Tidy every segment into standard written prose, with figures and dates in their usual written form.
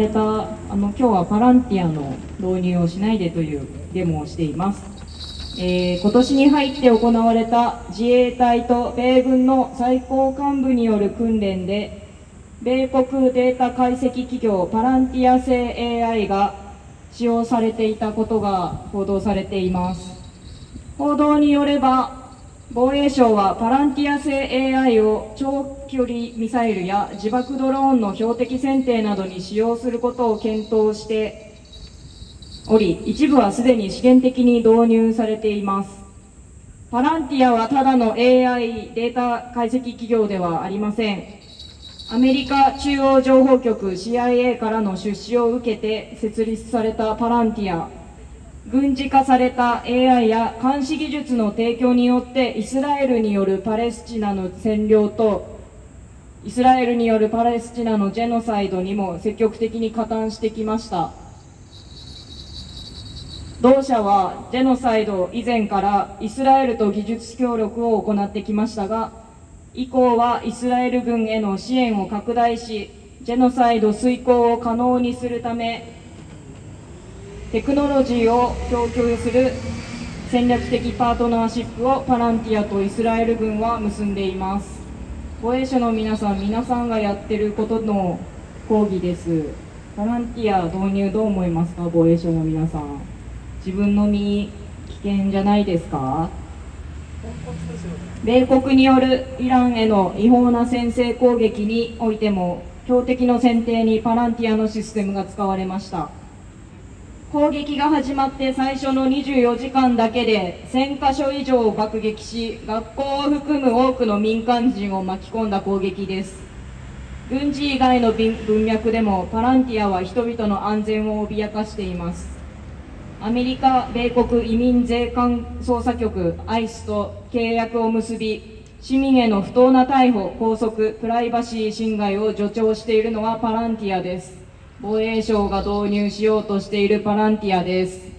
れた今日はパランティアの導入をしないでというデモをしています。今年に入って行われた自衛隊と米軍の最高幹部による訓練で、米国データ解析企業パランティア製 AI が使用されていたことが報道されています。報道によれば、防衛省はパランティア製 AI を長距離ミサイルや自爆ドローンの標的選定などに使用することを検討しており、一部はすでに試験的に導入されています。パランティアはただの AI データ解析企業ではありません。アメリカ中央情報局 CIA からの出資を受けて設立されたパランティア、軍事化された AI や監視技術の提供によってイスラエルによるパレスチナの占領とイスラエルによるパレスチナのジェノサイドにも積極的に加担してきました。同社はジェノサイド以前からイスラエルと技術協力を行ってきましたが、以降はイスラエル軍への支援を拡大し、ジェノサイド遂行を可能にするためテクノロジーを供給する戦略的パートナーシップをパランティアとイスラエル軍は結んでいます。防衛省の皆さんがやってることの抗議です。パランティア導入どう思いますか？防衛省の皆さん、自分の身危険じゃないですか？米国によるイランへの違法な先制攻撃においても標的の選定にパランティアのシステムが使われました。攻撃が始まって最初の24時間だけで1000カ所以上を爆撃し、学校を含む多くの民間人を巻き込んだ攻撃です。軍事以外の文脈でもパランティアは人々の安全を脅かしています。アメリカ、米国移民税関捜査局 ICE と契約を結び、市民への不当な逮捕、拘束、プライバシー侵害を助長しているのはパランティアです。防衛省が導入しようとしているパランティアです。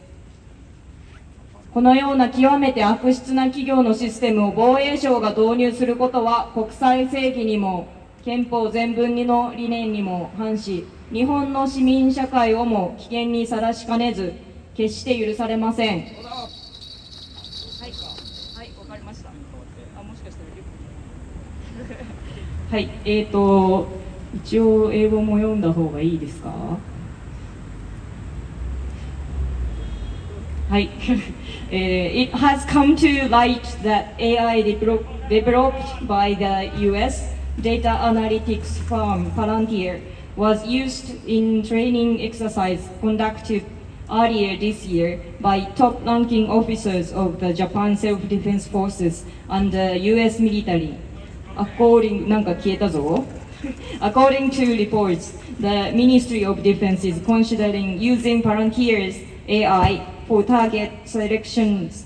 このような極めて悪質な企業のシステムを防衛省が導入することは国際正義にも憲法全文の理念にも反し、日本の市民社会をも危険にさらしかねず、決して許されません。はい、わかりました。もしかしたらはい、一応英語も読んだ方がいいですか？はい。It has come to light that AI developed by the US data analytics firm Palantir was used in training exercise conducted earlier this year by top-ranking officers of the Japan Self-Defense Forces and the US military. According to reports, the Ministry of Defense is considering using Palantir's AI for target selections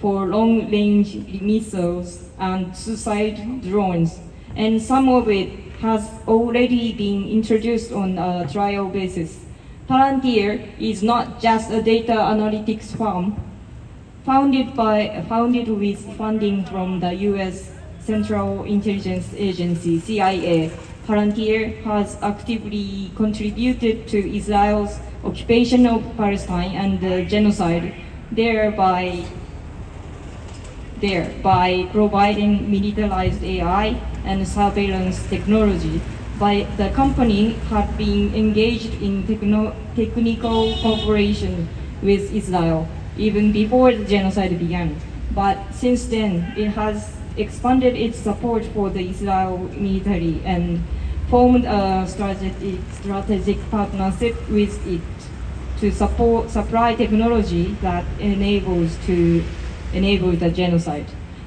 for long-range missiles and suicide drones, and some of it has already been introduced on a trial basis. Palantir is not just a data analytics firm. Founded with funding from the U.S. Central Intelligence Agency (CIA), Palantir has actively contributed to Israel's occupation of Palestine and the genocide, thereby providing militarized AI and surveillance technology. The company had been engaged in technical cooperation with Israel even before the genocide began. But since then, it has expanded its support for the Israel military and formed a strategic partnership with it to supply technology that enables the genocide.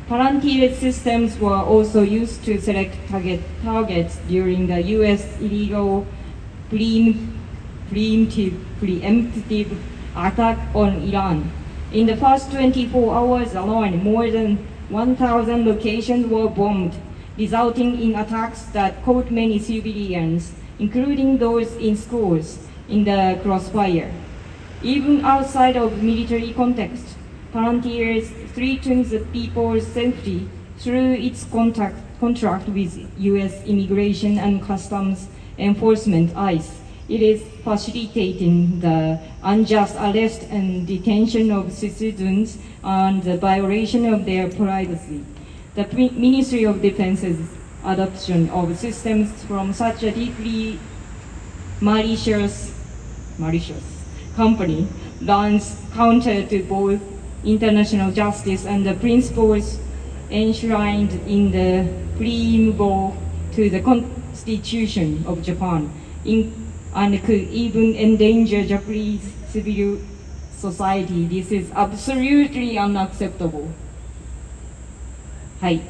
Palantir systems were also used to select targets during the U.S. illegal preemptive attack on Iran. In the first 24 hours alone, more than 1,000 locations were bombed, resulting in attacks that caught many civilians, including those in schools, in the crossfire. Even outside of military context, Palantir threatens the people's safety through its contract with U.S. Immigration and Customs Enforcement (ICE), It is facilitating the unjust arrest and detention of citizens and the violation of their privacy. The Ministry of Defense's adoption of systems from such a deeply malicious company runs counter to both international justice and the principles enshrined in the preamble to the Constitution of Japan, and could even endanger Japanese civil society. This is absolutely unacceptable. はい。